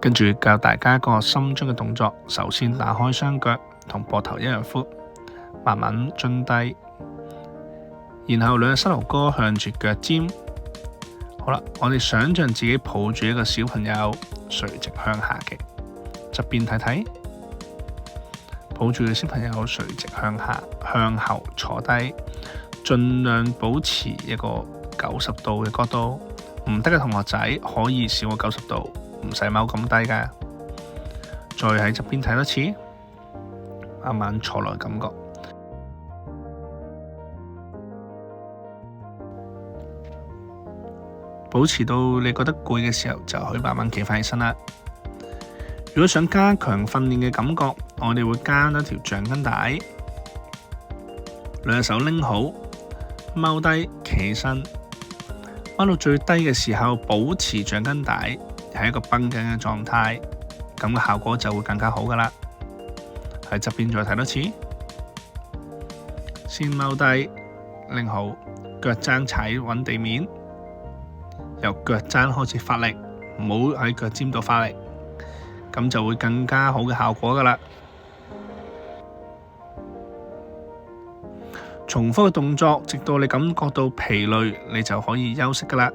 跟住教大家一個深蹲嘅動作，首先打開雙腳，同膊頭一樣闊，慢慢蹲低，然後兩隻膝頭哥向住腳尖。好啦，我哋想象自己抱住一個小朋友，垂直向下嘅，側邊睇睇，抱住個小朋友垂直向下，向後坐低，盡量保持一個90度嘅角度。唔得嘅同學仔可以少過90度，唔使踎咁低噶。再喺側邊睇多次，慢慢坐落感覺。保持到你覺得攰嘅時候，就可以慢慢企翻起身啦。如果想加強訓練嘅感覺，我哋會加多條橡筋帶，兩隻手拎好，踎低企起身，踎到最低嘅時候，保持橡筋帶係一個繃緊嘅狀態，咁個效果就會更加好噶啦。喺側邊再睇多次，先踎低拎好，腳踭踩穩地面，由腳踭開始發力，唔好喺腳尖度發力，咁就會更加好嘅效果噶啦。重複嘅動作，直到你感覺到疲累，你就可以休息噶啦。